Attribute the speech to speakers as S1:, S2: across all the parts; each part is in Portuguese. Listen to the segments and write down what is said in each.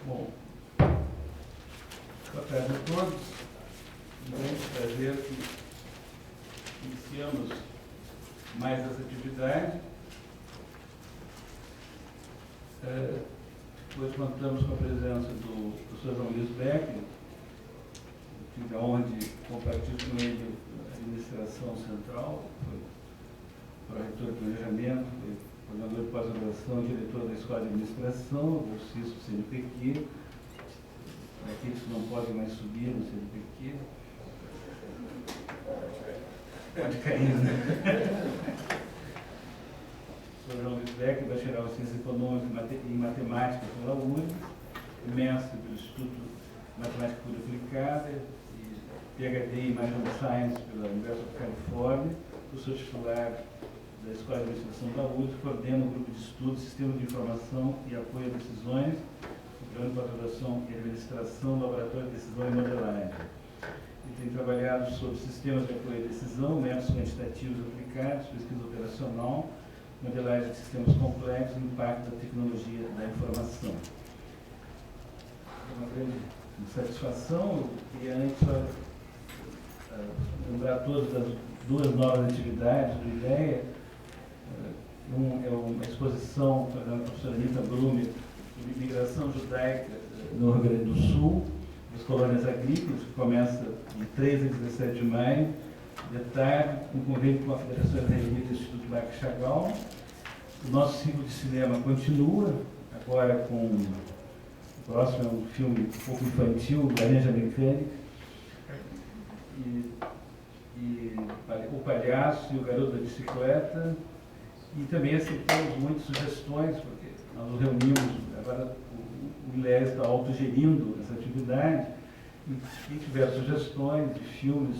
S1: Bom, boa tarde a todos. Um grande prazer que iniciamos mais essa atividade. Hoje contamos com a presença do professor João Luiz Beck, tive a honra de compartilhar com ele a administração central, foi pró-reitor de planejamento, foi coordenador de pós-graduação, diretor da Escola de Administração, bolsista do CNPq, aqueles que não podem mais subir no CNPq. Pode cair, né? Sou João Luiz Beck, bacharel em Ciências Econômicas e Matemática pela URGS, mestre do Instituto de Matemática Pura Aplicada e PhD em Management Science pela Universidade of California, professor titular da Escola de Administração da URGS, coordena o grupo de estudos, Sistemas de Informação e Apoio a Decisões, o programa de pós-graduação e administração do Laboratório de Decisão e Modelagem. E tem trabalhado sobre sistemas de apoio à decisão, métodos quantitativos aplicados, pesquisa operacional, modelagem de sistemas complexos e impacto da tecnologia da informação. É uma grande satisfação. Eu queria antes lembrar todas as duas novas atividades do IDEA. É uma exposição da professora Anita Blume de migração judaica no Rio Grande do Sul, das colônias agrícolas, que começa de 3 a 17 de maio, de tarde, com convênio com a Federação Israelita do Instituto Marc Chagall. O nosso ciclo de cinema continua, agora com o próximo é um filme um pouco infantil, Laranja Mecânica, e O Palhaço e o Garoto da Bicicleta. E também aceitamos muitas sugestões, porque nós nos reunimos, agora o ILES está autogerindo essa atividade, e quem tiver sugestões de filmes,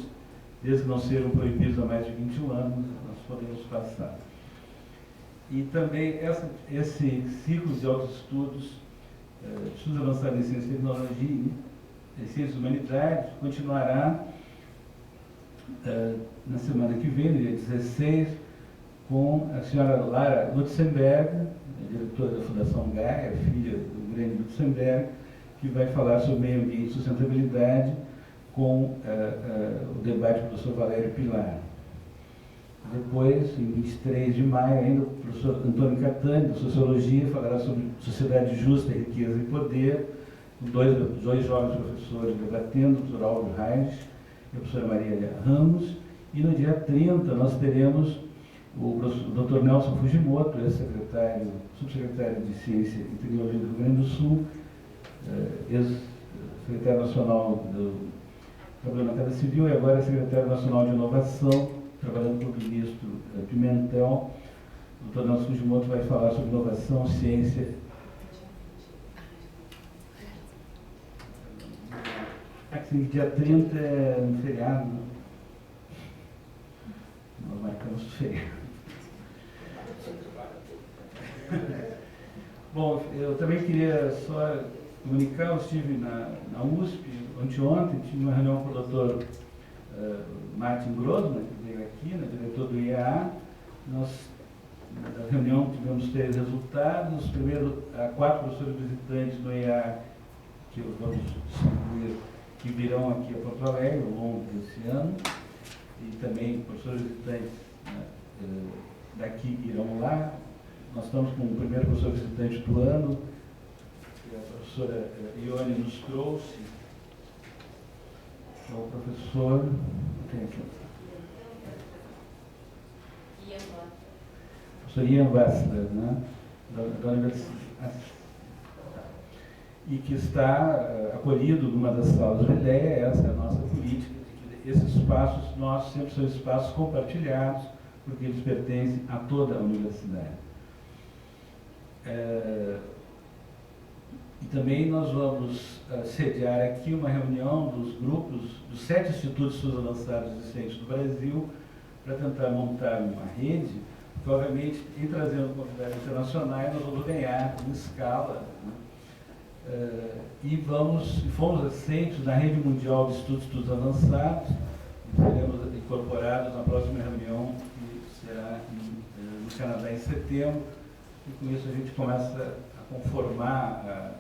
S1: desde que não sejam proibidos há mais de 21 anos, nós podemos passar. E também esse ciclo de autoestudos, estudos avançados em ciência e tecnologia e ciências humanidades, continuará na semana que vem, no dia 16, com a senhora Lara Lutzenberg, diretora da Fundação Gaia, filha do Grêmio Lutzenberg, que vai falar sobre meio ambiente e sustentabilidade com o debate do professor Valério Pilar. Depois, em 23 de maio, ainda o professor Antônio Catani, de Sociologia, falará sobre sociedade justa, riqueza e poder, com dois jovens professores debatendo, o professor Álvaro Reis e a professora Maria Ramos. E no dia 30 nós teremos o Dr. Nelson Fujimoto, subsecretário de Ciência e Tecnologia do Rio Grande do Sul, ex-secretário nacional do Trabalho na Casa Civil e agora secretário nacional de Inovação, trabalhando com o ministro Pimentel. O Dr. Nelson Fujimoto vai falar sobre inovação, ciência. Aqui, dia 30 é um feriado. Nós marcamos o feriado. Bom, eu também queria só comunicar, eu estive na USP anteontem, tive uma reunião com o Dr. Martin Grossman, que veio aqui, diretor do IEA. Nós, na reunião, tivemos 3 resultados. Primeiro, 4 professores visitantes do IEA, que vamos distribuir, que virão aqui a Porto Alegre ao longo desse ano, e também professores visitantes daqui irão lá. Nós estamos com o primeiro professor visitante do ano, que a professora Ione nos trouxe, que é o professor. Tem aqui. Professor Ian Wassler, né, da Universidade, e que está acolhido numa das salas do IDEA. Essa é a nossa política, de que esses espaços nossos sempre são espaços compartilhados, porque eles pertencem a toda a universidade. E também nós vamos sediar aqui uma reunião dos grupos, dos 7 institutos de estudos avançados existentes do Brasil, para tentar montar uma rede, que obviamente, em trazendo convidados internacionais, nós vamos ganhar em escala, né? E fomos aceitos na Rede Mundial de Estudos Avançados, e seremos incorporados na próxima reunião, que será Canadá em setembro, e com isso a gente começa a conformar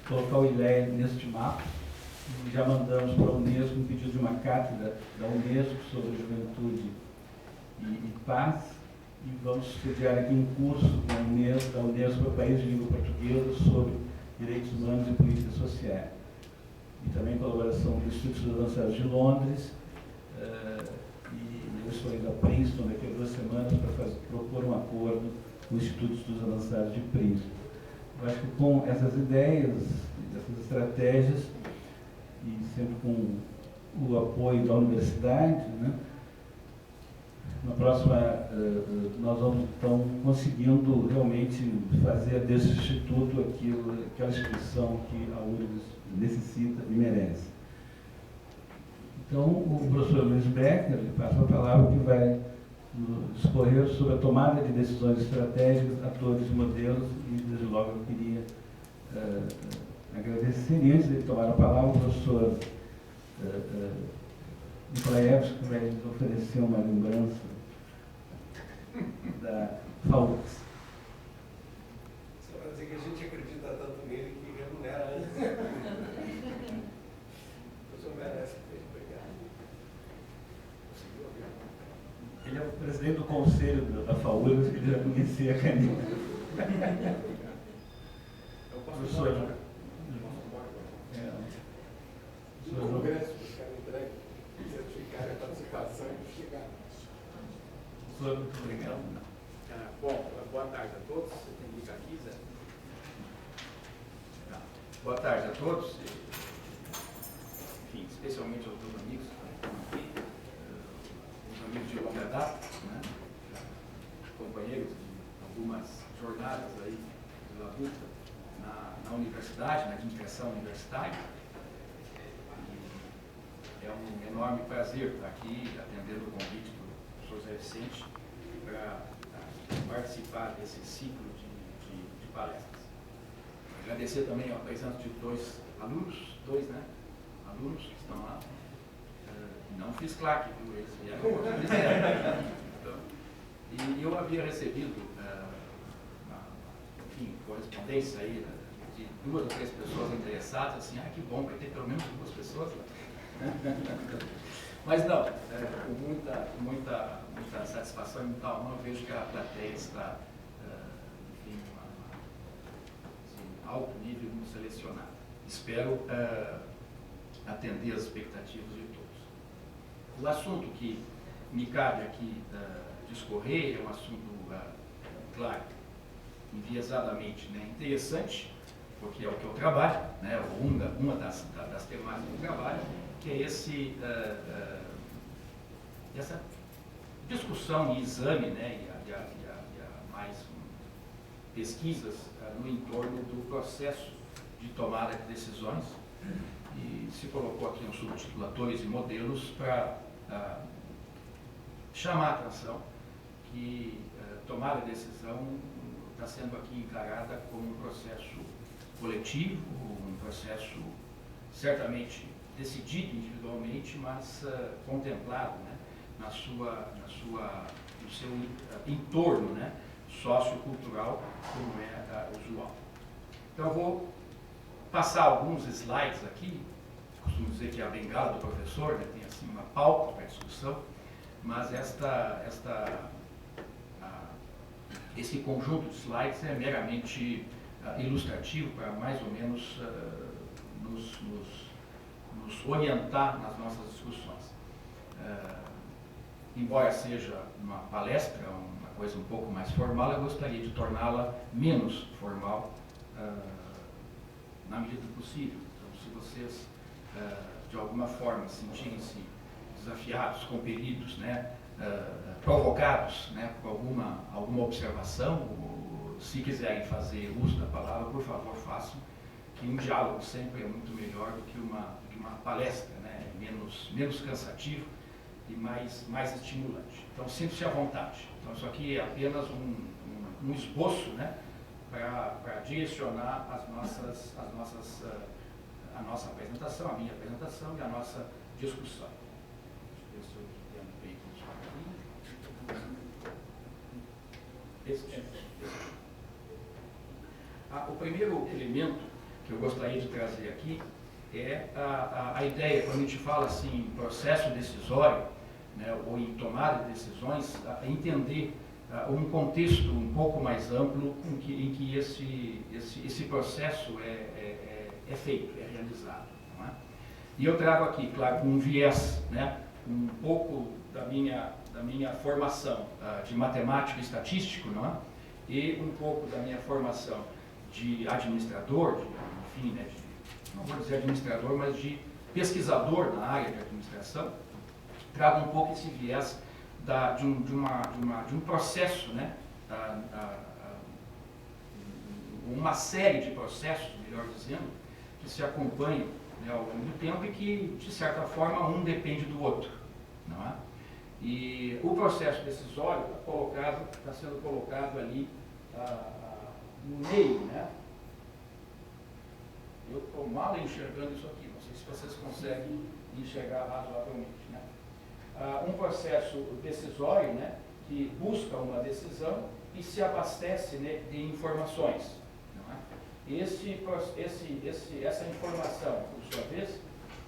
S1: colocar o ILEA neste mapa. E já mandamos para a Unesco um pedido de uma cátedra da Unesco sobre juventude e paz. E vamos sediar aqui um curso da Unesco para países de língua portuguesa sobre direitos humanos e políticas sociais. E também colaboração do Instituto dos Avançados de Londres e eu estou indo a Princeton daqui a 2 semanas para propor um acordo com o Instituto dos Avançados de Princeton. Eu acho que com essas ideias, essas estratégias, e sempre com o apoio da universidade, né, na próxima, nós vamos, então, conseguindo realmente fazer desse instituto aquela instituição que a URGS necessita e merece. Então, o professor Luiz Becker passa a palavra que vai discorrer sobre a tomada de decisões estratégicas, atores e modelos, e desde logo eu queria agradecer, e antes de tomar a palavra, o professor Nikolaevski, que vai nos oferecer uma lembrança da FAUX.
S2: Só para dizer que a gente acredita tanto nele que remunera antes. O senhor merece, muito obrigado. Conseguiu ouvir?
S1: Ele é o presidente do conselho da FAUX, ele já conhecia a caneta.
S2: Eu posso
S1: Professor,
S2: embora agora? No Congresso, os caras entregam certificar a participação e chegar.
S1: Professor, muito obrigado.
S3: Bom, boa tarde a todos. Você tem que ligar aqui, Zé? Boa tarde a todos. Enfim, especialmente aos meus amigos que estão aqui, os amigos de longa data, né? Companheiros de algumas jornadas aí de labuta na universidade, na administração universitária. É um enorme prazer estar aqui atendendo o convite do professor Zé Vicente para participar desse ciclo de palestras. Agradecer também a presença de dois alunos que estão lá. Não fiz claque, viu? Eles vieram. Então, e eu havia recebido, enfim, correspondência aí de 2 ou 3 pessoas interessadas, assim, que bom, vai ter pelo menos 2 pessoas lá. Mas não, com muita satisfação e muita honra, eu vejo que a plateia está, enfim, alto nível muito selecionado. Espero atender as expectativas de todos. O assunto que me cabe aqui discorrer é um assunto, claro, enviesadamente, né, interessante, porque é o que eu trabalho, né, uma das temáticas que eu trabalho, que é essa discussão e exame, né, e mais pesquisas no entorno do processo de tomada de decisões, e se colocou aqui um subtítulo Atores e Modelos para chamar a atenção que tomada de decisão está sendo aqui encarada como um processo coletivo, um processo certamente decidido individualmente, mas contemplado, né, no seu entorno, né, sociocultural, como é usual. Então eu vou passar alguns slides aqui, costumo dizer que é a bengala do professor, né, tem assim uma pauta para a discussão, mas esse conjunto de slides é meramente ilustrativo para mais ou menos nos orientar nas nossas discussões. Embora seja uma palestra, uma coisa um pouco mais formal, eu gostaria de torná-la menos formal na medida do possível. Então, se vocês, de alguma forma, sentirem-se desafiados, compelidos, né, provocados, né, por alguma observação, ou, se quiserem fazer uso da palavra, por favor, façam, que um diálogo sempre é muito melhor do que uma palestra, né, menos cansativo e mais estimulante. Então, sinta-se à vontade. Então, isso aqui é apenas um esboço, né, para direcionar a nossa apresentação, a minha apresentação e a nossa discussão. Deixa eu ver se eu entendo bem isso aqui. O primeiro elemento que que eu gostaria de trazer aqui é a ideia, quando a gente fala assim em processo decisório, né, ou em tomada de decisões, entender um contexto um pouco mais amplo em que esse processo é feito, é realizado. Não é? E eu trago aqui, claro, um viés, né, um pouco da minha formação de matemático e estatístico, não é? E um pouco da minha formação de administrador, enfim, né, não vou dizer administrador, mas de pesquisador na área de administração. Trago um pouco esse viés de um processo, né, uma série de processos, melhor dizendo, que se acompanham, né, ao longo do tempo e que, de certa forma, um depende do outro. Não é? E o processo decisório está sendo colocado ali no meio. Né? Eu estou mal enxergando isso aqui, não sei se vocês conseguem enxergar razoavelmente. Né? Um processo decisório, né, que busca uma decisão e se abastece, né, de informações. Não é? Essa informação, por sua vez,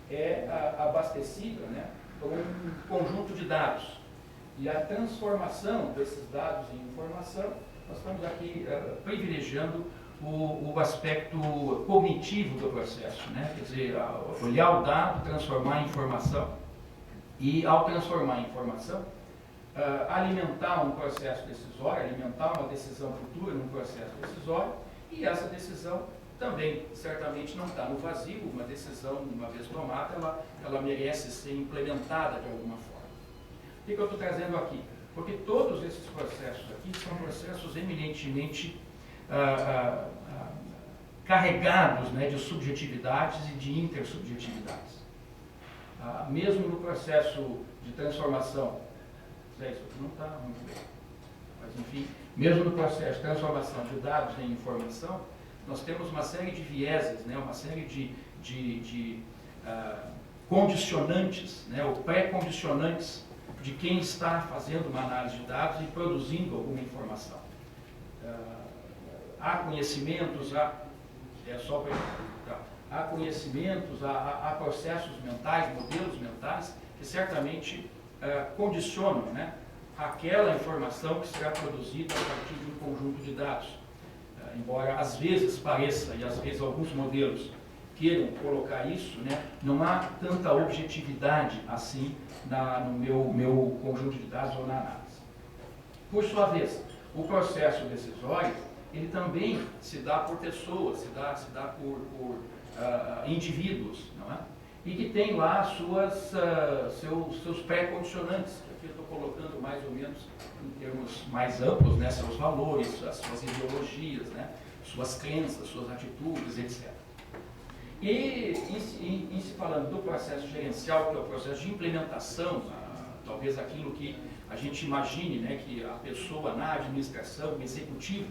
S3: é abastecida, né, por um conjunto de dados. E a transformação desses dados em informação, nós estamos aqui privilegiando o aspecto cognitivo do processo, né? Quer dizer, olhar o dado, transformar em informação. E, ao transformar em informação, alimentar um processo decisório, alimentar uma decisão futura num processo decisório, e essa decisão também, certamente, não está no vazio. Uma decisão, uma vez tomada, ela merece ser implementada de alguma forma. O que eu estou trazendo aqui? Porque todos esses processos aqui são processos eminentemente carregados, né, de subjetividades e de intersubjetividades. Mesmo no processo de transformação, isso aqui não está muito bem, mas enfim, mesmo no processo de transformação de dados em informação, nós temos uma série de vieses, né, uma série de condicionantes, né, ou pré-condicionantes de quem está fazendo uma análise de dados e produzindo alguma informação. Há conhecimentos, há conhecimentos, há processos mentais, modelos mentais, que certamente condicionam, né, aquela informação que será produzida a partir de um conjunto de dados. Embora às vezes pareça, e às vezes alguns modelos queiram colocar isso, né, não há tanta objetividade assim no meu conjunto de dados ou na análise. Por sua vez, o processo decisório, ele também se dá por pessoas, se dá por indivíduos, não é? E que tem lá seus pré-condicionantes, que aqui eu estou colocando mais ou menos em termos mais amplos, né, seus valores, as suas ideologias, né, suas crenças, suas atitudes, etc. E em se falando do processo gerencial, que é o processo de implementação, talvez aquilo que a gente imagine, né, que a pessoa na administração, o executivo,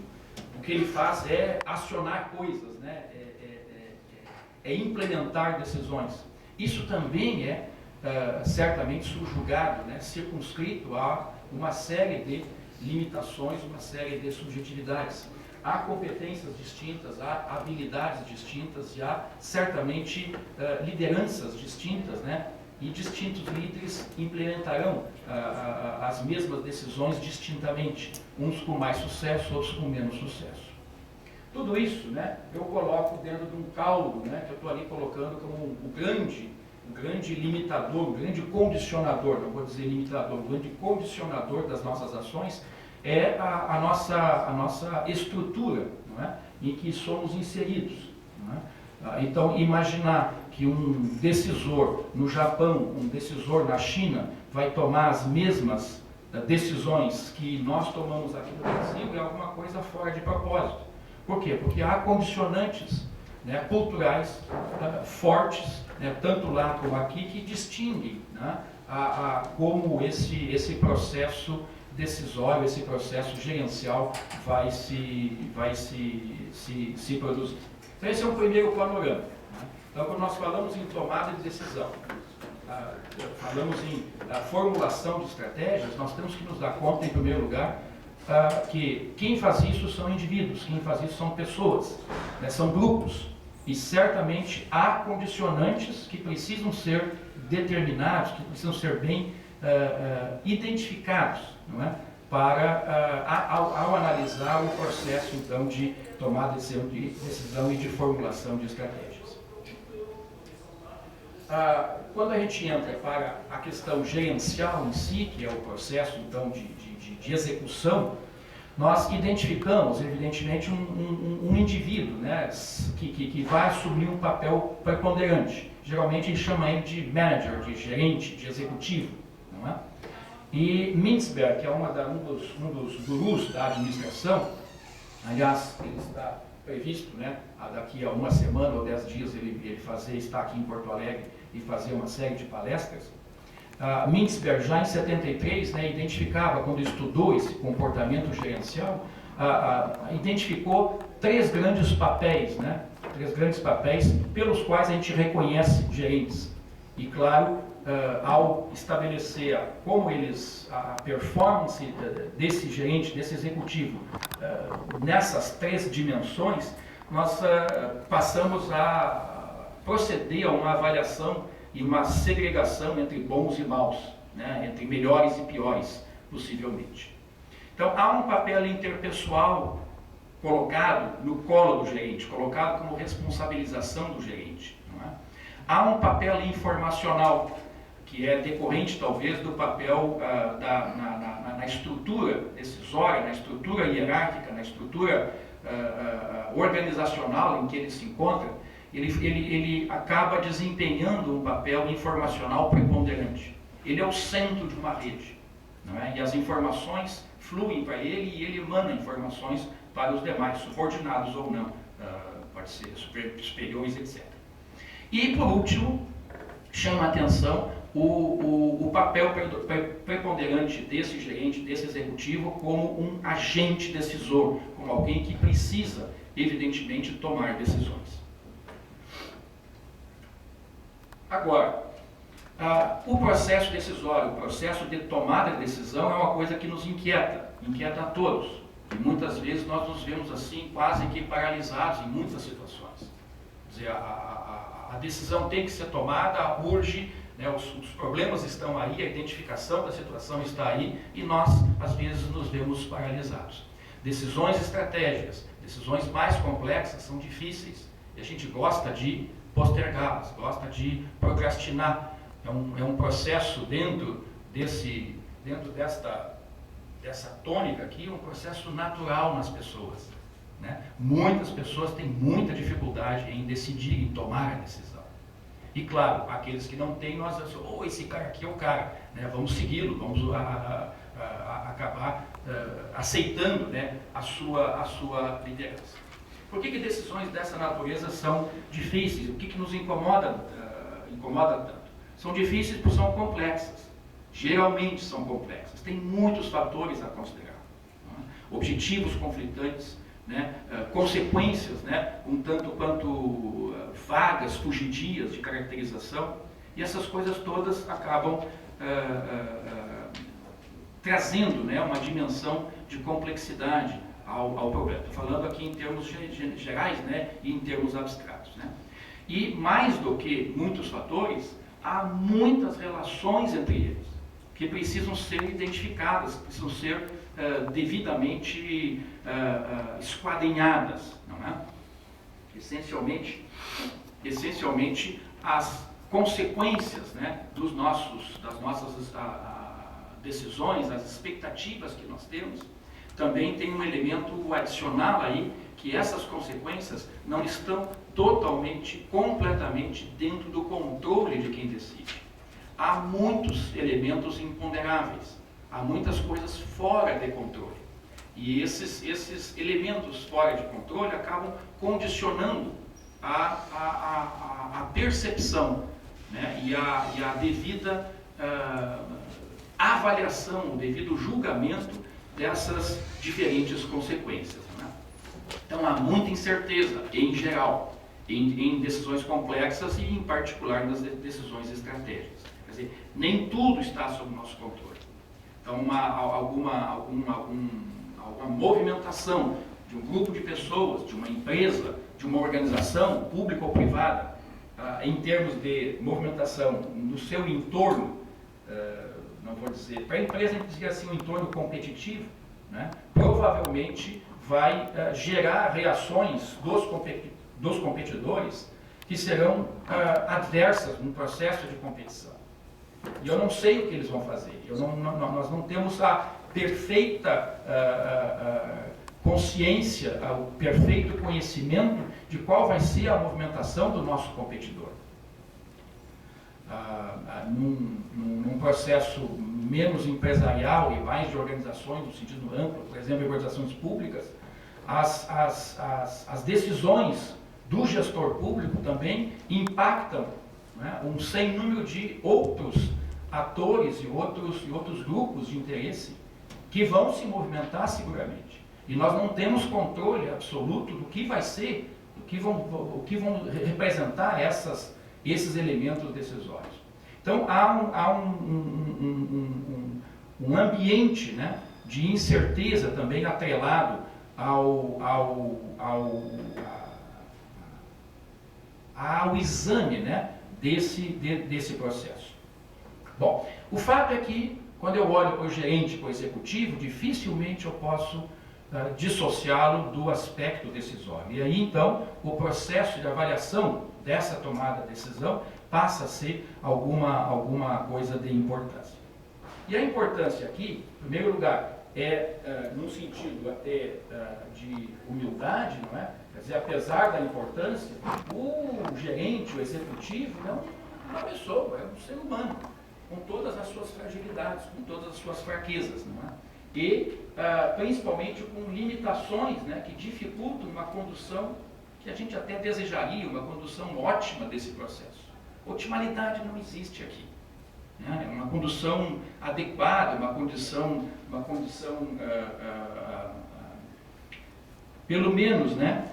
S3: o que ele faz é acionar coisas, né, é implementar decisões. Isso também é certamente subjugado, né, circunscrito a uma série de limitações, uma série de subjetividades. Há competências distintas, há habilidades distintas e há certamente lideranças distintas, né, e distintos líderes implementarão as mesmas decisões distintamente, uns com mais sucesso, outros com menos sucesso. Tudo isso, né, eu coloco dentro de um caldo, né, que eu estou ali colocando como um grande limitador, um grande condicionador, não vou dizer limitador, um grande condicionador das nossas ações é a nossa estrutura, não é, em que somos inseridos. Não é? Então, imaginar que um decisor no Japão, um decisor na China, vai tomar as mesmas decisões que nós tomamos aqui no Brasil é alguma coisa fora de propósito. Por quê? Porque há condicionantes, né, culturais fortes, né, tanto lá como aqui, que distinguem, né, como esse processo decisório, esse processo gerencial vai se produzir. Então esse é o primeiro panorama. Né? Então quando nós falamos em tomada de decisão, falamos em formulação de estratégias, nós temos que nos dar conta, em primeiro lugar, que quem faz isso são indivíduos, quem faz isso são pessoas, né, são grupos. E certamente há condicionantes que precisam ser determinados, que precisam ser bem identificados, não é? Para, ao analisar o processo, então, de tomada de decisão e de formulação de estratégias. Quando a gente entra para a questão gerencial em si, que é o processo, então, de execução, nós identificamos, evidentemente, um indivíduo, né, que vai assumir um papel preponderante. Geralmente, a gente chama ele de manager, de gerente, de executivo, não é? E Mintzberg, que é um dos gurus da administração, aliás, ele está previsto, né, daqui a uma semana ou 10 dias ele está aqui em Porto Alegre e fazer uma série de palestras. Mintzberg, já em 73, né, identificava, quando estudou esse comportamento gerencial, identificou três grandes papéis, né, pelos quais a gente reconhece gerentes. E, claro, ao estabelecer a performance desse gerente, desse executivo, nessas três dimensões, nós passamos a proceder a uma avaliação e uma segregação entre bons e maus, né, entre melhores e piores, possivelmente. Então, há um papel interpessoal colocado no colo do gerente, colocado como responsabilização do gerente. Não é? Há um papel informacional, que é decorrente, talvez, do papel na estrutura decisória, na estrutura hierárquica, na estrutura organizacional em que ele se encontra. Ele acaba desempenhando um papel informacional preponderante. Ele é o centro de uma rede, não é? E as informações fluem para ele e ele emana informações para os demais, subordinados ou não, pode ser superiores, etc. E, por último, chama a atenção o papel preponderante desse gerente, desse executivo, como um agente decisor, como alguém que precisa, evidentemente, tomar decisões. Agora, o processo decisório, o processo de tomada de decisão é uma coisa que nos inquieta a todos. E muitas vezes nós nos vemos assim, quase que paralisados em muitas situações. Quer dizer, a decisão tem que ser tomada, urge, né, os problemas estão aí, a identificação da situação está aí, e nós, às vezes, nos vemos paralisados. Decisões estratégicas, decisões mais complexas são difíceis, e a gente gosta de postergá-las, gosta de procrastinar. É um processo dentro dessa tônica aqui, um processo natural nas pessoas, né? Muitas pessoas têm muita dificuldade em decidir, em tomar a decisão. E claro, aqueles que não têm, nós esse cara aqui é o cara, né? Vamos segui-lo, vamos acabar aceitando, né, a sua liderança. Por que decisões dessa natureza são difíceis? O que nos incomoda tanto? São difíceis porque são complexas. Geralmente são complexas. Tem muitos fatores a considerar. Né? Objetivos conflitantes, né? Consequências, né? Um tanto quanto vagas, fugidias de caracterização. E essas coisas todas acabam trazendo, né, uma dimensão de complexidade ao problema. Estou falando aqui em termos gerais, né, e em termos abstratos. Né? E mais do que muitos fatores, há muitas relações entre eles, que precisam ser identificadas, precisam ser devidamente esquadrinhadas. Não é? Essencialmente, as consequências, né, das nossas decisões, as expectativas que nós temos, também tem um elemento adicional aí, que essas consequências não estão totalmente, completamente dentro do controle de quem decide. Há muitos elementos imponderáveis, há muitas coisas fora de controle. E esses elementos fora de controle acabam condicionando a percepção, né, e a devida avaliação, o devido julgamento dessas diferentes consequências. Né? Então há muita incerteza, em geral, em decisões complexas e em particular nas decisões estratégicas. Quer dizer, nem tudo está sob nosso controle. Então alguma movimentação de um grupo de pessoas, de uma empresa, de uma organização, pública ou privada, em termos de movimentação no seu entorno, não vou dizer, para a empresa a gente dizer assim, um entorno competitivo, né, provavelmente vai gerar reações dos competidores que serão adversas no processo de competição. E eu não sei o que eles vão fazer, nós não temos a perfeita consciência, o perfeito conhecimento de qual vai ser a movimentação do nosso competidor. Num processo menos empresarial e mais de organizações no sentido amplo, por exemplo, organizações públicas, as decisões do gestor público também impactam, né, um sem número de outros atores e outros grupos de interesse que vão se movimentar seguramente. E nós não temos controle absoluto do que vai ser, o que vão representar esses elementos decisórios. Então, há um ambiente, né, de incerteza também atrelado ao exame, né, desse processo. Bom, o fato é que, quando eu olho para o gerente, para o executivo, dificilmente eu posso dissociá-lo do aspecto decisório. E aí, então, o processo de avaliação dessa tomada de decisão passa a ser alguma coisa de importância. E a importância aqui, em primeiro lugar, num sentido até de humildade, não é? Quer dizer, apesar da importância, o gerente, o executivo, é uma pessoa, é um ser humano, com todas as suas fragilidades, com todas as suas fraquezas, não é? E principalmente com limitações, né, que dificultam uma condução que a gente até desejaria, uma condução ótima desse processo. Otimalidade não existe aqui, né? Uma condução adequada, uma condição pelo menos, né,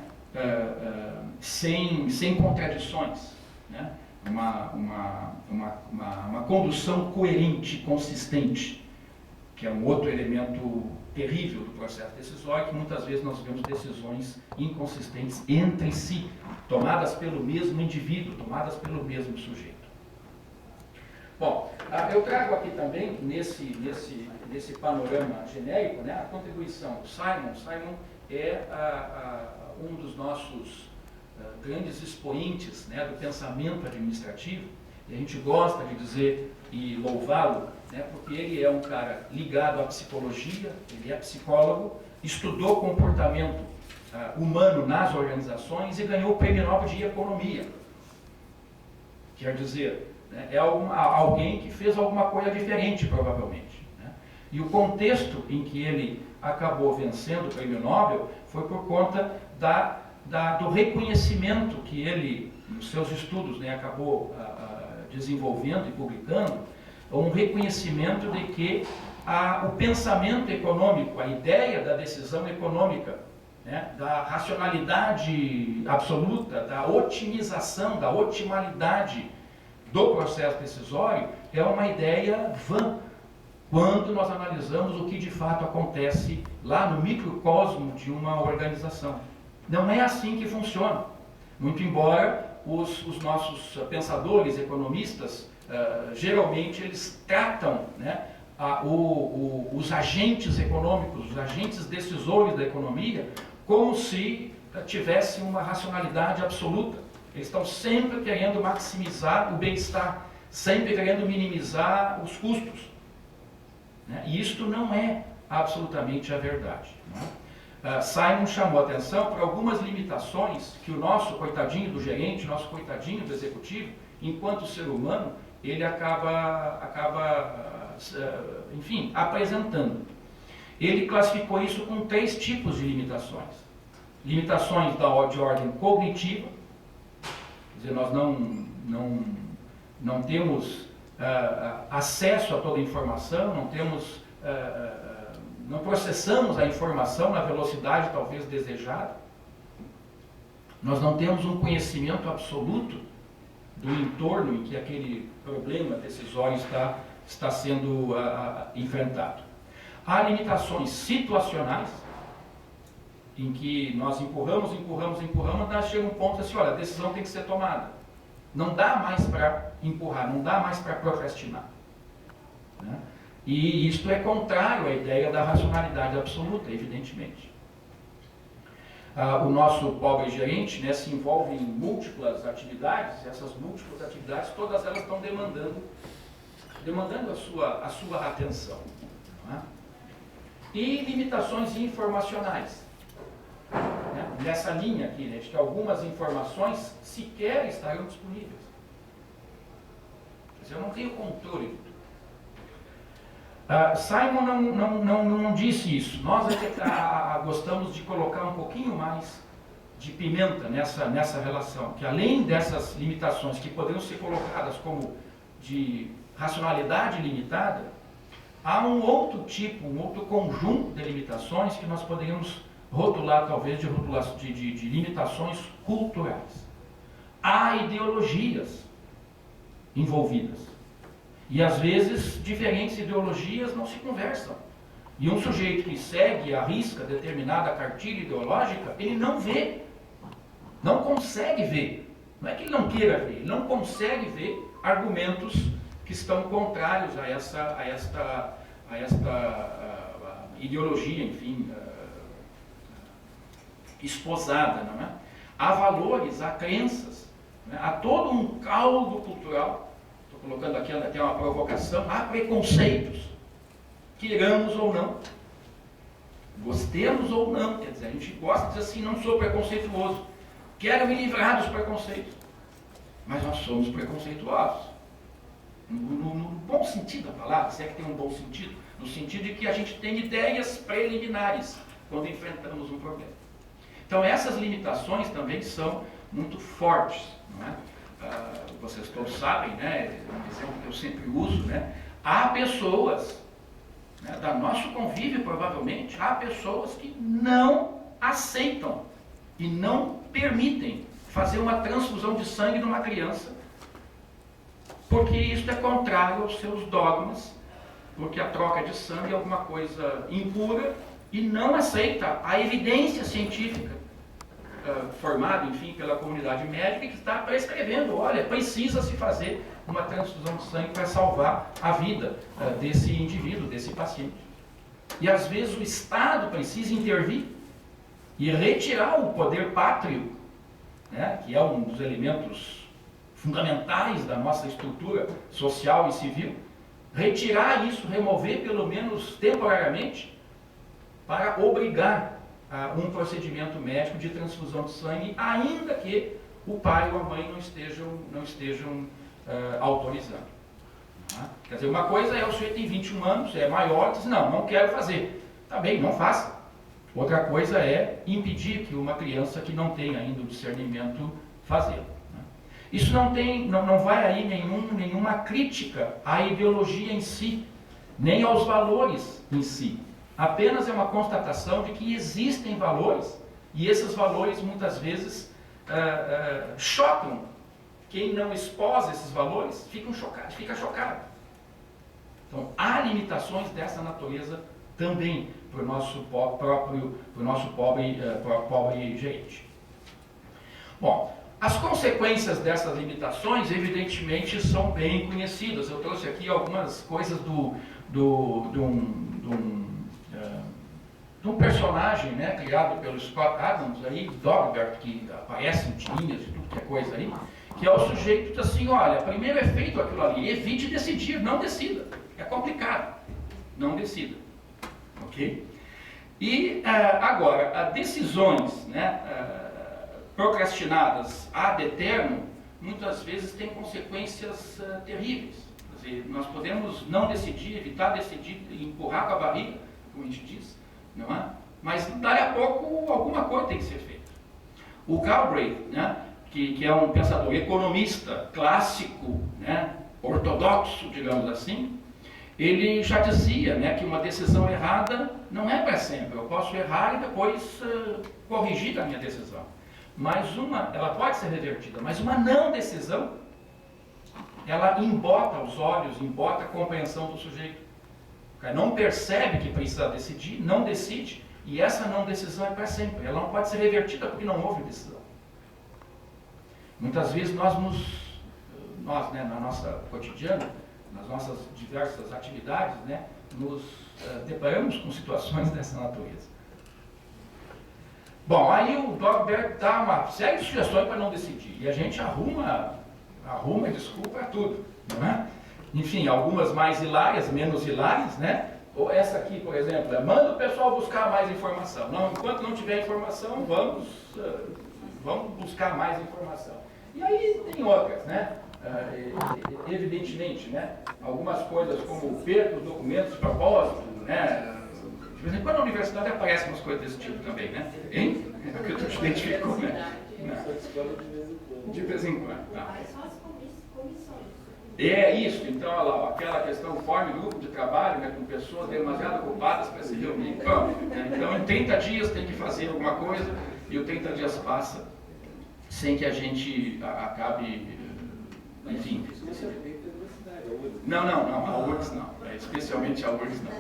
S3: sem contradições, né? Uma condução coerente, consistente, que é um outro elemento terrível do processo decisório, que muitas vezes nós vemos decisões inconsistentes entre si, tomadas pelo mesmo indivíduo, tomadas pelo mesmo sujeito. Bom, eu trago aqui também, nesse panorama genérico, né, a contribuição do Simon. Simon é um dos nossos grandes expoentes, né, do pensamento administrativo, e a gente gosta de dizer e louvá-lo, né, porque ele é um cara ligado à psicologia, ele é psicólogo, estudou comportamento humano nas organizações e ganhou o Prêmio Nobel de Economia. Quer dizer, né, é alguém que fez alguma coisa diferente, provavelmente, né? E o contexto em que ele acabou vencendo o Prêmio Nobel foi por conta do reconhecimento que ele, nos seus estudos, né, acabou desenvolvendo e publicando, um reconhecimento de que o pensamento econômico, a ideia da decisão econômica, né, da racionalidade absoluta, da otimização, da otimalidade do processo decisório, é uma ideia vã quando nós analisamos o que de fato acontece lá no microcosmo de uma organização. Não é assim que funciona. Muito embora os nossos pensadores, economistas, geralmente eles tratam, né, os agentes econômicos, os agentes decisores da economia, como se tivessem uma racionalidade absoluta. Eles estão sempre querendo maximizar o bem-estar, sempre querendo minimizar os custos, né? E isto não é absolutamente a verdade, né? Simon chamou a atenção para algumas limitações que o nosso coitadinho do gerente, o nosso coitadinho do executivo, enquanto ser humano, ele acaba enfim, apresentando. Ele classificou isso com 3 tipos de limitações. Limitações de ordem cognitiva, quer dizer, nós não temos acesso a toda a informação, não processamos a informação na velocidade talvez desejada. Nós não temos um conhecimento absoluto do entorno em que aquele problema decisório está sendo enfrentado. Há limitações situacionais, em que nós empurramos, nós chega um ponto assim, olha, a decisão tem que ser tomada. Não dá mais para empurrar, não dá mais para procrastinar. Né? E isto é contrário à ideia da racionalidade absoluta, evidentemente. O nosso pobre gerente, né, se envolve em múltiplas atividades, e essas múltiplas atividades, todas elas estão demandando a sua atenção. Né? E limitações informacionais. Né? Nessa linha aqui, né, de que algumas informações sequer estarão disponíveis. Quer dizer, eu não tenho controle de tudo. Simon não disse isso. Nós gostamos de colocar um pouquinho mais de pimenta nessa relação, que além dessas limitações que poderiam ser colocadas como de racionalidade limitada, há um outro tipo, um outro conjunto de limitações que nós poderíamos rotular talvez de limitações culturais. Há ideologias envolvidas. E às vezes diferentes ideologias não se conversam. E um sujeito que segue à risca determinada cartilha ideológica, ele não vê, não consegue ver. Não é que ele não queira ver, ele não consegue ver argumentos que estão contrários a esta ideologia, enfim, esposada, não é? Há valores, há crenças, né? Há todo um caldo cultural. Colocando aqui até uma provocação, há preconceitos, queiramos ou não, gostemos ou não, quer dizer, a gente gosta de dizer assim, não sou preconceituoso, quero me livrar dos preconceitos, mas nós somos preconceituosos, no bom sentido da palavra, se é que tem um bom sentido, no sentido de que a gente tem ideias preliminares quando enfrentamos um problema. Então essas limitações também são muito fortes, não é? Vocês todos sabem, né, um exemplo que eu sempre uso, né, há pessoas, né, da nosso convívio provavelmente, há pessoas que não aceitam e não permitem fazer uma transfusão de sangue numa criança, porque isso é contrário aos seus dogmas, porque a troca de sangue é alguma coisa impura e não aceita a evidência científica formado, enfim, pela comunidade médica, que está prescrevendo, olha, precisa-se fazer uma transfusão de sangue para salvar a vida desse indivíduo, desse paciente. E às vezes o Estado precisa intervir e retirar o poder pátrio, né, que é um dos elementos fundamentais da nossa estrutura social e civil, retirar isso, remover pelo menos temporariamente, para obrigar a um procedimento médico de transfusão de sangue, ainda que o pai ou a mãe não estejam autorizando. Quer dizer, uma coisa é o sujeito tem 21 anos, é maior, diz, não quero fazer. Tá bem, não faça. Outra coisa é impedir que uma criança que não tem ainda o discernimento fazer. Isso não vai aí nenhuma crítica à ideologia em si, nem aos valores em si. Apenas é uma constatação de que existem valores, e esses valores muitas vezes chocam. Quem não esposa esses valores fica chocado. Então, há limitações dessa natureza também para o nosso pobre gerente. Bom, as consequências dessas limitações, evidentemente, são bem conhecidas. Eu trouxe aqui algumas coisas de um personagem, né, criado pelo Scott Adams, aí, Dogbert, que aparece em tirinhas e tudo que é coisa aí, que é o sujeito que diz assim, olha, primeiro é feito aquilo ali, evite decidir, não decida. É complicado, não decida. Ok? E agora, decisões, né, procrastinadas ad eterno, muitas vezes têm consequências terríveis. Quer dizer, nós podemos não decidir, evitar decidir, empurrar com a barriga, como a gente diz, não é? Mas daqui a pouco alguma coisa tem que ser feita. O Galbraith, né, que é um pensador economista clássico, né, ortodoxo, digamos assim, ele já dizia, né, que uma decisão errada não é para sempre. Eu posso errar e depois corrigir a minha decisão. Mas ela pode ser revertida, mas uma não decisão, ela embota os olhos, embota a compreensão do sujeito. O cara não percebe que precisa decidir, não decide, E essa não decisão é para sempre. Ela não pode ser revertida porque não houve decisão. Muitas vezes nós, né, na nossa cotidiana, nas nossas diversas atividades, né, nos deparamos com situações dessa natureza. Bom, aí o Dogberg dá uma série de sugestões para não decidir. E a gente arruma desculpa a tudo, não é? Enfim, algumas mais hilárias, menos hilárias, né? Ou essa aqui, por exemplo, manda o pessoal buscar mais informação. Não, enquanto não tiver informação, vamos buscar mais informação. E aí tem outras, né? Evidentemente, né? Algumas coisas como perca os documentos de propósito, né? De vez em quando na universidade aparecem umas coisas desse tipo também, né? Hein? É o que tu te identificou, né? De vez em quando. Tá. É isso, então, olha lá, aquela questão, forme grupo de trabalho, né, com pessoas demasiado ocupadas para se reunir. Então, em 30 dias tem que fazer alguma coisa e o 30 dias passa sem que a gente acabe, enfim. Não, a URGS não, especialmente a URGS não.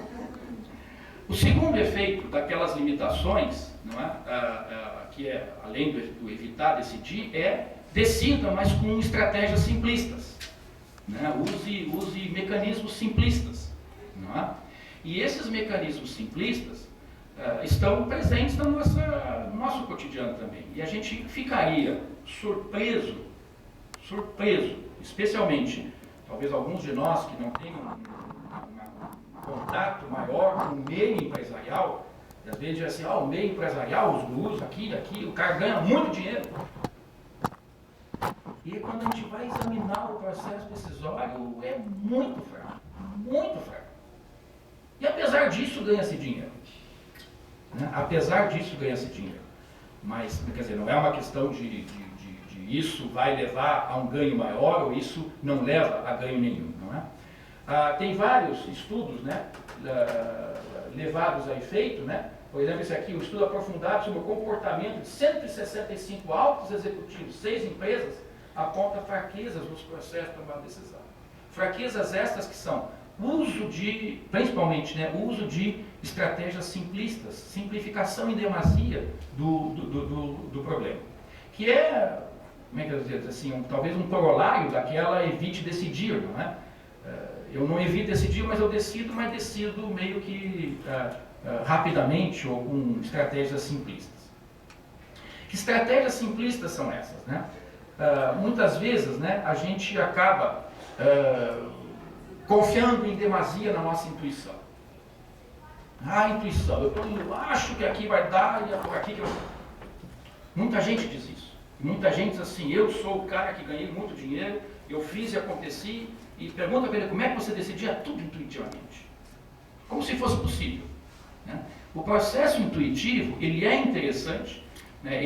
S3: O segundo efeito daquelas limitações, não é, que é, além do evitar decidir, é decida, mas com estratégias simplistas. Né? Use mecanismos simplistas. Não é? E esses mecanismos simplistas estão presentes no nosso cotidiano também. E a gente ficaria surpreso, especialmente, talvez alguns de nós que não tenham um contato maior com o meio empresarial, e às vezes diz assim, o meio empresarial, os gurus, aqui, o cara ganha muito dinheiro. E quando a gente vai examinar o processo decisório, é muito fraco, muito fraco. E apesar disso ganha-se dinheiro. Né? Apesar disso ganha-se dinheiro. Mas, quer dizer, não é uma questão de isso vai levar a um ganho maior ou isso não leva a ganho nenhum, não é? Tem vários estudos, né, levados a efeito, né? Por exemplo, esse aqui, um estudo aprofundado sobre o comportamento de 165 altos executivos, 6 empresas, aponta fraquezas nos processos de tomar decisão. Fraquezas estas que são principalmente, né, uso de estratégias simplistas, simplificação em demasia do problema. Que é, como é que eu dizer assim, talvez um corolário daquela evite decidir, não é? Eu não evito decidir, mas eu decido, meio que rapidamente ou com estratégias simplistas. Que estratégias simplistas são essas, né? Muitas vezes, né, a gente acaba confiando em demasia na nossa intuição. Intuição, eu acho que aqui vai dar e por aqui que vai. Muita gente diz isso. Muita gente diz assim, eu sou o cara que ganhei muito dinheiro, eu fiz e aconteci, e pergunta para ele como é que você decidia tudo intuitivamente. Como se fosse possível. Né? O processo intuitivo, ele é interessante, né?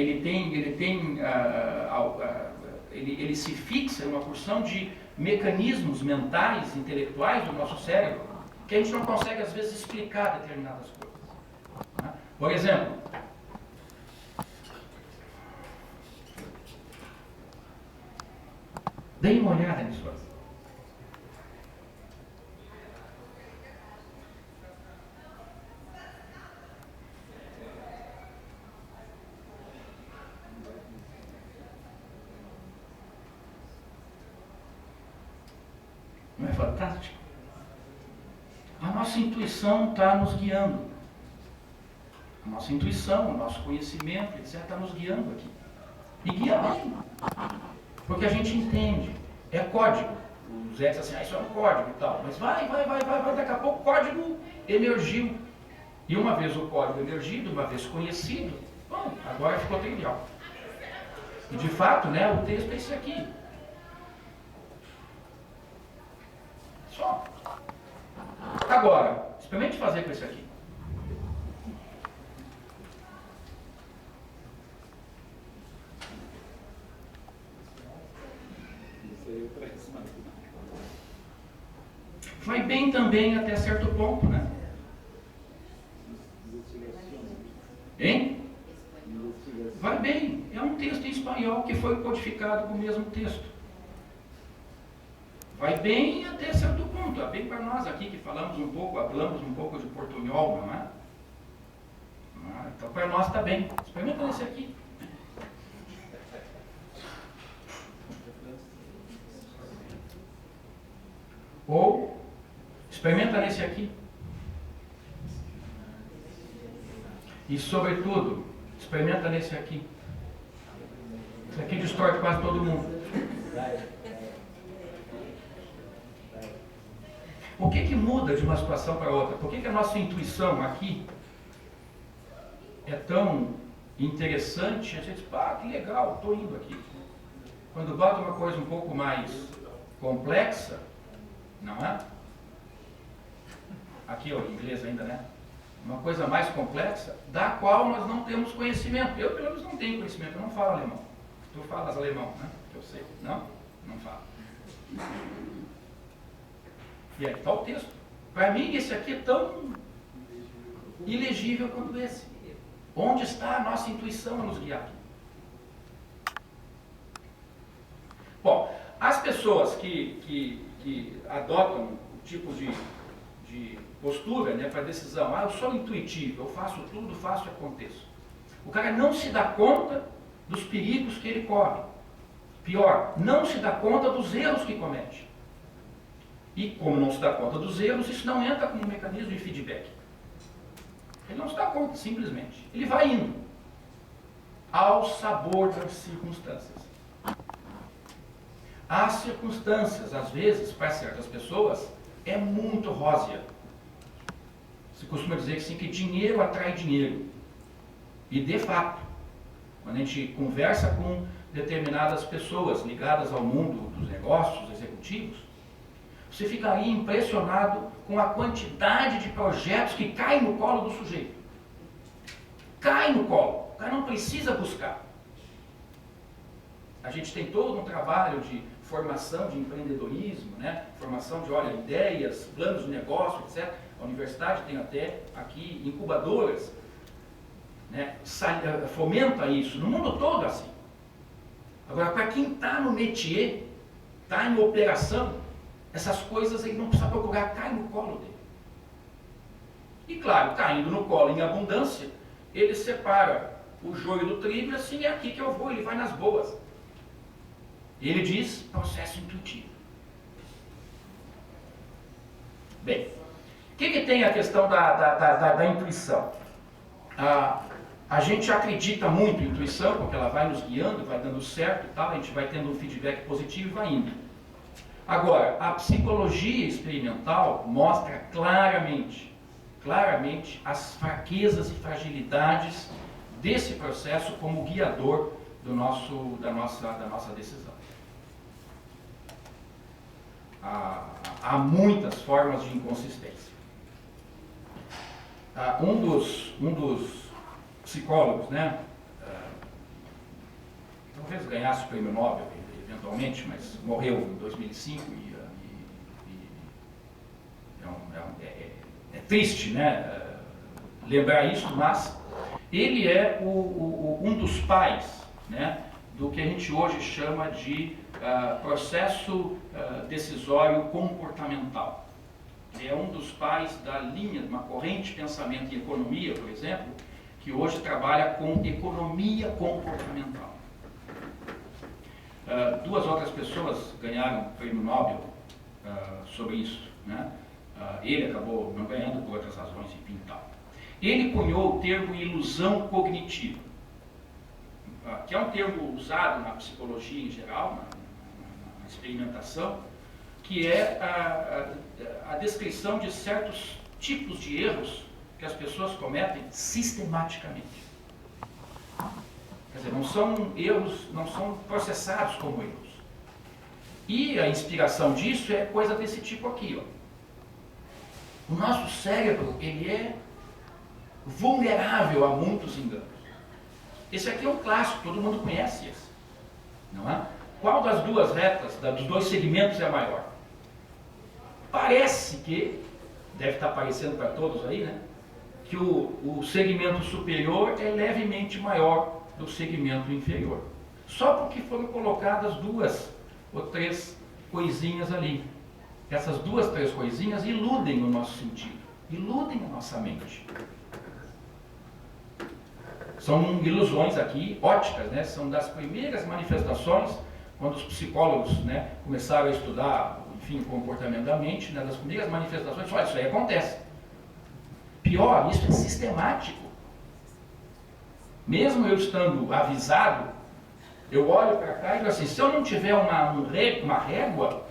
S3: Ele se fixa em uma porção de mecanismos mentais, intelectuais do nosso cérebro, que a gente não consegue, às vezes, explicar determinadas coisas. Né? Por exemplo, deem uma olhada nisso. Não é fantástico? A nossa intuição está nos guiando. A nossa intuição, o nosso conhecimento, etc., está nos guiando aqui. E guia bem. Porque a gente entende. É código. O Zé diz assim, isso é um código e tal. Mas vai, daqui a pouco o código emergiu. E uma vez o código emergido, uma vez conhecido, bom, agora ficou trivial. E de fato, né, o texto é esse aqui. Só. Agora, experimente fazer com esse aqui. Vai bem também até certo ponto, né? Hein? Vai bem. É um texto em espanhol que foi codificado com o mesmo texto. Vai bem até certo ponto. É bem para nós aqui que falamos um pouco de portunhol, não é? Então para nós está bem. Experimenta nesse aqui. Ou experimenta nesse aqui. E sobretudo, experimenta nesse aqui. Esse aqui destrói quase todo mundo. O que muda de uma situação para outra? Por que a nossa intuição aqui é tão interessante? A gente diz, que legal, estou indo aqui. Quando bota uma coisa um pouco mais complexa, não é? Aqui, ó, em inglês ainda, né? Uma coisa mais complexa, da qual nós não temos conhecimento. Eu, pelo menos, não tenho conhecimento, eu não falo alemão. Tu falas alemão, né? Eu sei. Não? Não falo. E aí está o texto. Para mim, esse aqui é tão ilegível quanto esse. Onde está a nossa intuição a nos guiar? Bom, as pessoas que adotam o tipo de postura, né, para decisão, eu sou intuitivo, eu faço tudo, faço e aconteço. O cara não se dá conta dos perigos que ele corre. Pior, não se dá conta dos erros que comete. E como não se dá conta dos erros, isso não entra como um mecanismo de feedback. Ele não se dá conta, simplesmente. Ele vai indo ao sabor das circunstâncias. As circunstâncias, às vezes, para certas pessoas, é muito rósea. Se costuma dizer que sim, que dinheiro atrai dinheiro. E de fato, quando a gente conversa com determinadas pessoas ligadas ao mundo dos negócios executivos, você ficaria impressionado com a quantidade de projetos que caem no colo do sujeito. Cai no colo. O cara não precisa buscar. A gente tem todo um trabalho de formação de empreendedorismo, né? Formação de, ideias, planos de negócio, etc. A universidade tem até aqui incubadoras, né? Fomenta isso. No mundo todo é assim. Agora, para quem está no métier, está em operação, essas coisas ele não precisa procurar, cai no colo dele. E claro, caindo no colo em abundância, ele separa o joio do trigo e assim, é aqui que eu vou, ele vai nas boas. Ele diz processo intuitivo. Bem, o que tem a questão da intuição? A gente acredita muito em intuição, porque ela vai nos guiando, vai dando certo e tal, a gente vai tendo um feedback positivo e vai indo. Agora, a psicologia experimental mostra claramente as fraquezas e fragilidades desse processo como guiador da nossa decisão. Há muitas formas de inconsistência. Um dos psicólogos, né, talvez ganhasse o prêmio Nobel eventualmente, mas morreu em 2005 é triste, né, lembrar isso, mas ele é um dos pais, né, do que a gente hoje chama de processo decisório comportamental. Ele é um dos pais da linha, de uma corrente de pensamento em economia, por exemplo, que hoje trabalha com economia comportamental. Duas outras pessoas ganharam o prêmio Nobel sobre isso, né? Ele acabou não ganhando por outras razões, enfim, tal. Ele cunhou o termo ilusão cognitiva, que é um termo usado na psicologia em geral, na experimentação, que é a descrição de certos tipos de erros que as pessoas cometem sistematicamente. Quer dizer, não são erros, não são processados como erros. E a inspiração disso é coisa desse tipo aqui, ó. O nosso cérebro, ele é vulnerável a muitos enganos. Esse aqui é um clássico, todo mundo conhece esse, não é? Qual das duas retas, dos dois segmentos é a maior? Parece que, deve estar aparecendo para todos aí, né? Que o segmento superior é levemente maior do segmento inferior. Só porque foram colocadas duas ou três coisinhas ali. Essas duas, três coisinhas iludem o nosso sentido, iludem a nossa mente. São ilusões aqui, óticas, né? São das primeiras manifestações, quando os psicólogos, né, começaram a estudar, enfim, o comportamento da mente, né, das primeiras manifestações, olha, isso aí acontece. Pior, isso é sistemático. Mesmo eu estando avisado, eu olho para cá e digo assim, se eu não tiver uma régua,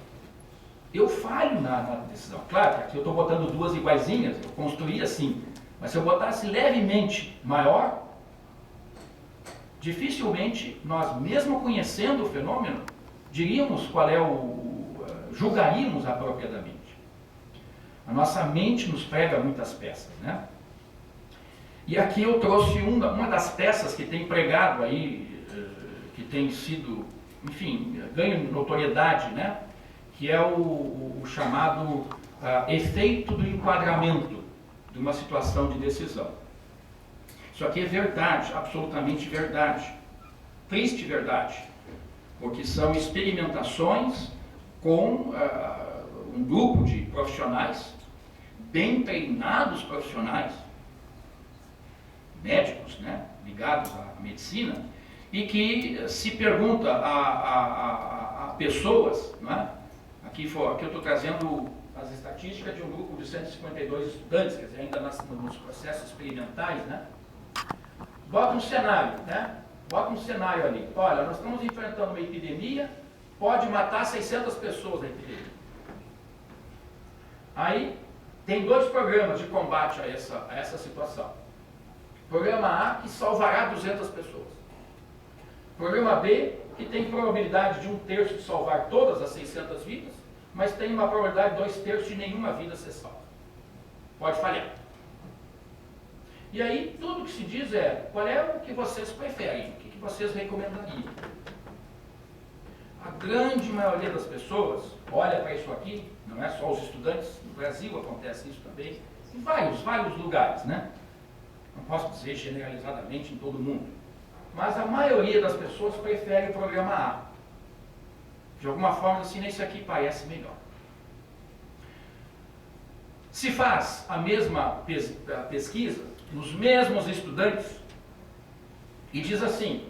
S3: eu falho na decisão. Claro que aqui eu estou botando duas iguaizinhas, eu construí assim, mas se eu botasse levemente maior, dificilmente nós, mesmo conhecendo o fenômeno, diríamos qual é julgaríamos apropriadamente. A nossa mente nos prega muitas peças, né? E aqui eu trouxe uma das peças que tem pregado aí, que tem sido, enfim, ganho notoriedade, né? Que é o chamado efeito do enquadramento de uma situação de decisão. Isso aqui é verdade, absolutamente verdade. Triste verdade, porque são experimentações com um grupo de profissionais, bem treinados profissionais, médicos, né, ligados à medicina, e que se pergunta a pessoas, né, aqui eu estou trazendo as estatísticas de um grupo de 152 estudantes, quer dizer, ainda nos processos experimentais, né? Bota um cenário, né? Bota um cenário ali. Olha, nós estamos enfrentando uma epidemia, pode matar 600 pessoas na epidemia. Aí, tem dois programas de combate a essa situação. Programa A, que salvará 200 pessoas. Programa B, que tem probabilidade de 1/3 de salvar todas as 600 vidas, mas tem uma probabilidade de 2/3 de nenhuma vida ser salva. Pode falhar. E aí, tudo que se diz é, qual é o que vocês preferem, o que vocês recomendariam? A grande maioria das pessoas olha para isso aqui, não é só os estudantes, no Brasil acontece isso também, em vários lugares, né? Não posso dizer generalizadamente em todo mundo, mas a maioria das pessoas prefere o programa A. De alguma forma, assim, esse aqui parece melhor. Se faz a mesma pesquisa nos mesmos estudantes e diz assim,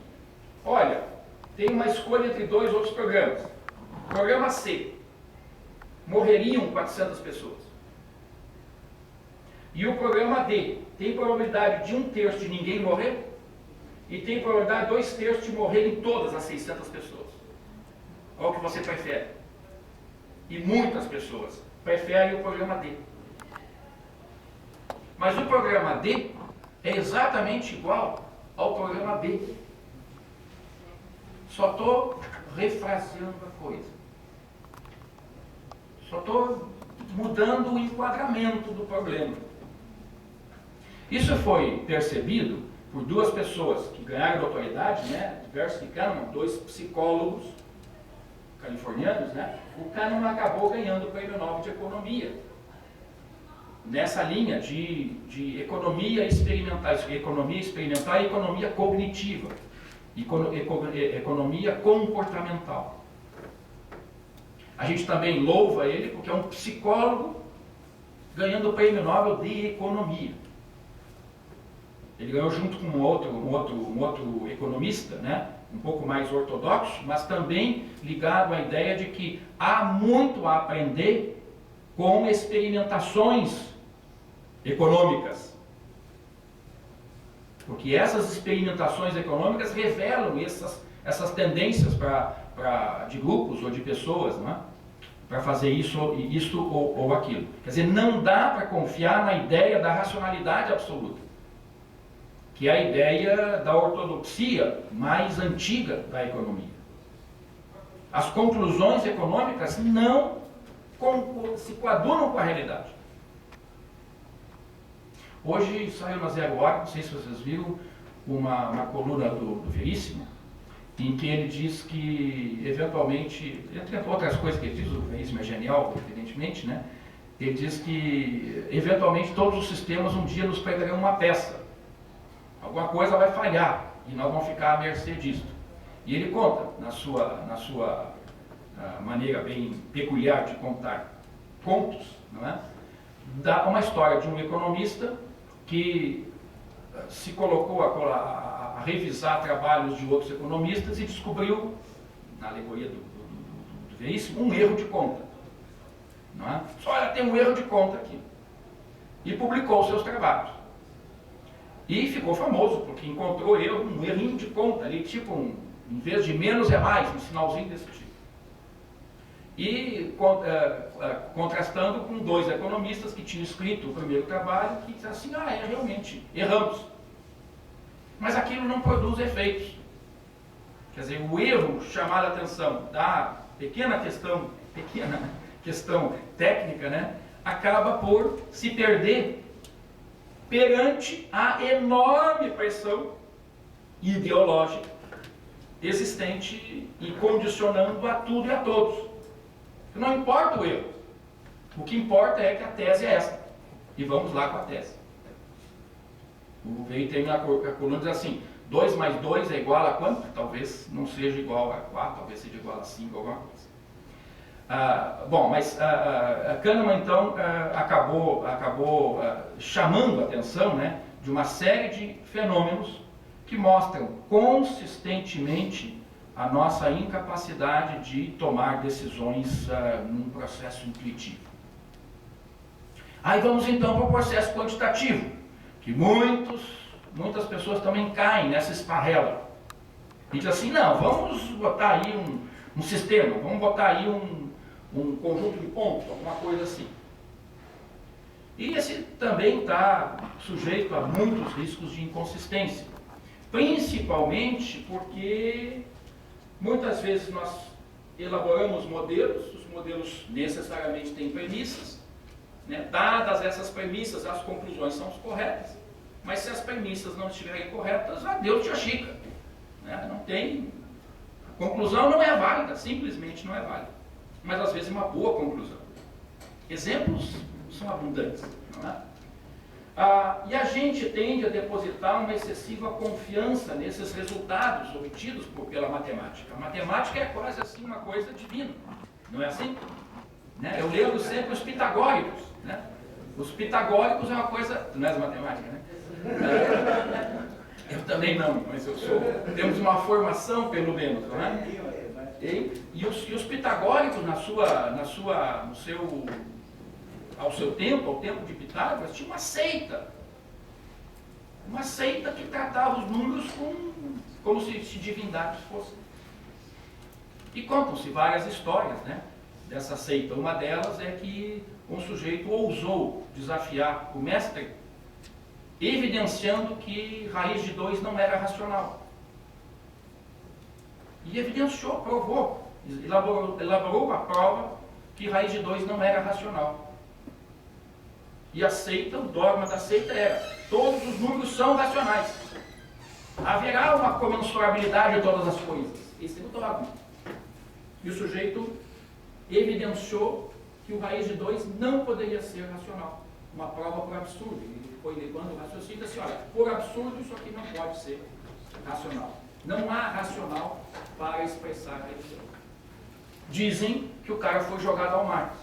S3: olha, tem uma escolha entre dois outros programas. Programa C, morreriam 400 pessoas. E o programa D, tem probabilidade de 1/3 de ninguém morrer e tem probabilidade de 2/3 de morrerem todas as 600 pessoas. Qual o que você prefere? E muitas pessoas preferem o programa D. Mas o programa D é exatamente igual ao programa B. Só estou refraseando a coisa. Só estou mudando o enquadramento do problema. Isso foi percebido por duas pessoas que ganharam notoriedade, né? Tversky e Kahneman, dois psicólogos californianos, né? O Kahneman acabou ganhando o Prêmio Nobel de Economia nessa linha de economia experimental e economia cognitiva, economia comportamental. A gente também louva ele porque é um psicólogo ganhando o Prêmio Nobel de Economia. Ele ganhou junto com um outro economista, né? Um pouco mais ortodoxo, mas também ligado à ideia de que há muito a aprender com experimentações econômicas. Porque essas experimentações econômicas revelam essas tendências de grupos ou de pessoas, não é? Para fazer isso ou aquilo. Quer dizer, não dá para confiar na ideia da racionalidade absoluta, que é a ideia da ortodoxia mais antiga da economia. As conclusões econômicas não se coadunam com a realidade. Hoje saiu na Zero Hora, não sei se vocês viram, uma coluna do Veríssimo, em que ele diz que, eventualmente, entre outras coisas que ele diz, o Veríssimo é genial, evidentemente, né? Ele diz que, eventualmente, todos os sistemas um dia nos pregarão uma peça. Alguma coisa vai falhar e nós vamos ficar à mercê disto. E ele conta, na sua maneira bem peculiar de contar contos, não é? Dá uma história de um economista que se colocou a a revisar trabalhos de outros economistas e descobriu, na alegoria do veríssimo, um erro de conta. Não é? Só olha, tem um erro de conta aqui. E publicou seus trabalhos. E ficou famoso, porque encontrou um errinho de conta ali, tipo, em vez de menos é mais, um sinalzinho desse tipo. E contrastando com 2 economistas que tinham escrito o primeiro trabalho, que disseram assim, realmente, erramos. Mas aquilo não produz efeitos. Quer dizer, o erro chamar a atenção da pequena questão técnica, né, acaba por se perder perante a enorme pressão ideológica existente e condicionando a tudo e a todos. Não importa o erro. O que importa é que a tese é essa. E vamos lá com a tese. O veio terminar a coluna diz assim, 2 mais 2 é igual a quanto? Talvez não seja igual a 4, talvez seja igual a 5, alguma coisa. Mas Kahneman então acabou chamando a atenção, né, de uma série de fenômenos que mostram consistentemente a nossa incapacidade de tomar decisões num processo intuitivo. Aí vamos então para o processo quantitativo, que muitas pessoas também caem nessa esparrela. E dizem assim, não, vamos botar aí um sistema, vamos botar aí um conjunto de pontos, alguma coisa assim. E esse também está sujeito a muitos riscos de inconsistência, principalmente porque muitas vezes nós elaboramos modelos, os modelos necessariamente têm premissas, né? Dadas essas premissas, as conclusões são as corretas, mas se as premissas não estiverem corretas, adeus tia Chica, né? Não tem, a conclusão não é válida, simplesmente não é válida, mas às vezes é uma boa conclusão. Exemplos são abundantes, não é? E a gente tende a depositar uma excessiva confiança nesses resultados obtidos pela matemática. A matemática é quase assim uma coisa divina, não é assim? Né? Eu lembro sempre os pitagóricos, né? Os pitagóricos é uma coisa, não é matemática, né? Eu também não, mas temos uma formação pelo menos, não é? E os pitagóricos ao seu tempo, ao tempo de Pitágoras, tinha uma seita que tratava os números como se divindades fossem. E contam-se várias histórias, né, dessa seita. Uma delas é que um sujeito ousou desafiar o mestre, evidenciando que raiz de 2 não era racional. E evidenciou, provou, elaborou a prova que raiz de 2 não era racional. E a seita, o dogma da seita era, todos os números são racionais. Haverá uma comensurabilidade de todas as coisas. Esse é o dogma. E o sujeito evidenciou que o raiz de 2 não poderia ser racional. Uma prova por absurdo. Ele foi levando o raciocínio e disse, olha, por absurdo isso aqui não pode ser racional. Não há racional para expressar a religião. Dizem que o cara foi jogado ao mar,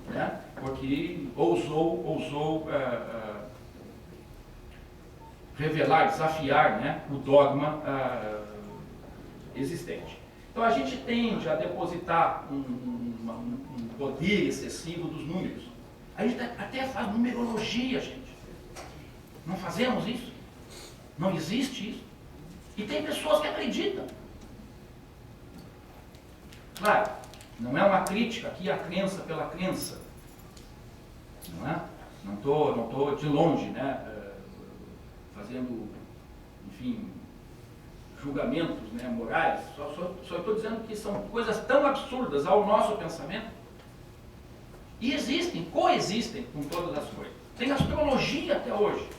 S3: né? Porque ousou revelar, desafiar, né, o dogma existente. Então a gente tende a depositar um poder excessivo dos números. A gente até faz numerologia, gente. Não fazemos isso? Não existe isso? E tem pessoas que acreditam. Claro, não é uma crítica aqui à crença pela crença. Não é? Não estou de longe, né, fazendo, enfim, julgamentos, né, morais. Só estou dizendo que são coisas tão absurdas ao nosso pensamento e coexistem com todas as coisas. Tem astrologia até hoje.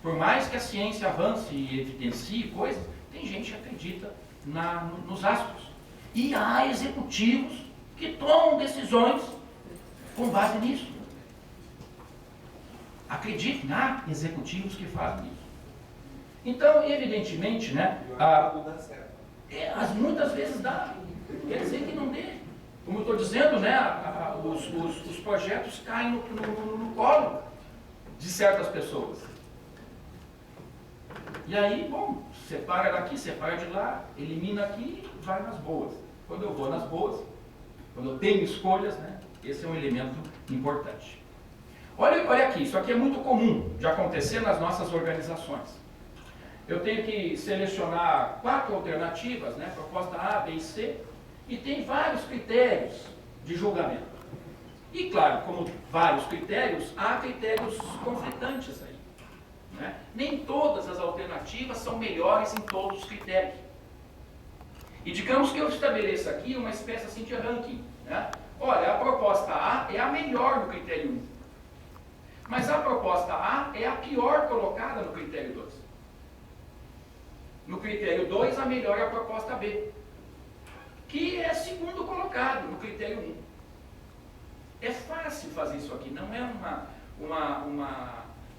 S3: Por mais que a ciência avance e evidencie coisas, tem gente que acredita nos astros. E há executivos que tomam decisões com base nisso. Acreditem, há executivos que fazem isso. Então, evidentemente, né, muitas vezes dá. Quer dizer que não dê. Como eu estou dizendo, né, os projetos caem no colo de certas pessoas. E aí, bom, separa daqui, separa de lá, elimina aqui, vai nas boas. Quando eu vou nas boas, quando eu tenho escolhas, né, esse é um elemento importante. Olha aqui, isso aqui é muito comum de acontecer nas nossas organizações. Eu tenho que selecionar 4 alternativas, né, proposta A, B e C, e tem vários critérios de julgamento. E claro, como vários critérios, há critérios conflitantes aí. Né? Nem todas as alternativas são melhores em todos os critérios. E digamos que eu estabeleça aqui uma espécie assim de ranking. Né? Olha, a proposta A é a melhor no critério 1. Mas a proposta A é a pior colocada no critério 2. No critério 2, a melhor é a proposta B, que é segundo colocado no critério 1. É fácil fazer isso aqui, não é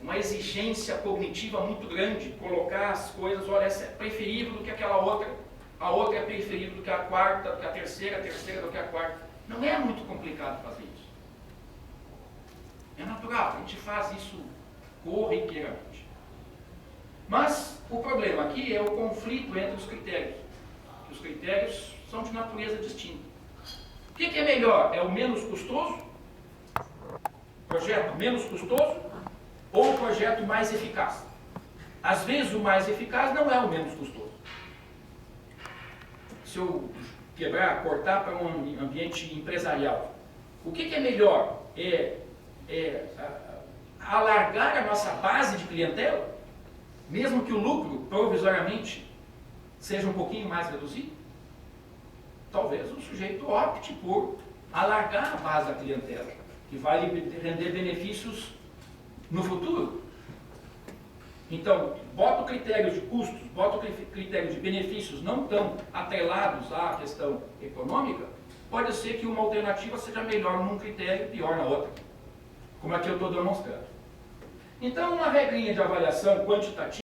S3: uma exigência cognitiva muito grande, colocar as coisas, olha, essa é preferível do que aquela outra, a outra é preferível do que a quarta, do que a terceira do que a quarta. Não é muito complicado fazer isso. É natural, a gente faz isso corriqueiramente. Mas o problema aqui é o conflito entre os critérios. Os critérios são de natureza distinta. O que é melhor? É o menos custoso? Projeto menos custoso? Ou o projeto mais eficaz? Às vezes o mais eficaz não é o menos custoso. Se eu cortar para um ambiente empresarial, o que é melhor? Alargar a nossa base de clientela, mesmo que o lucro provisoriamente seja um pouquinho mais reduzido? Talvez o sujeito opte por alargar a base da clientela, que vai lhe render benefícios no futuro. Então, bota o critério de custos, bota o critério de benefícios não tão atrelados à questão econômica, pode ser que uma alternativa seja melhor num critério e pior na outra, como aqui eu estou demonstrando. Então, uma regrinha de avaliação quantitativa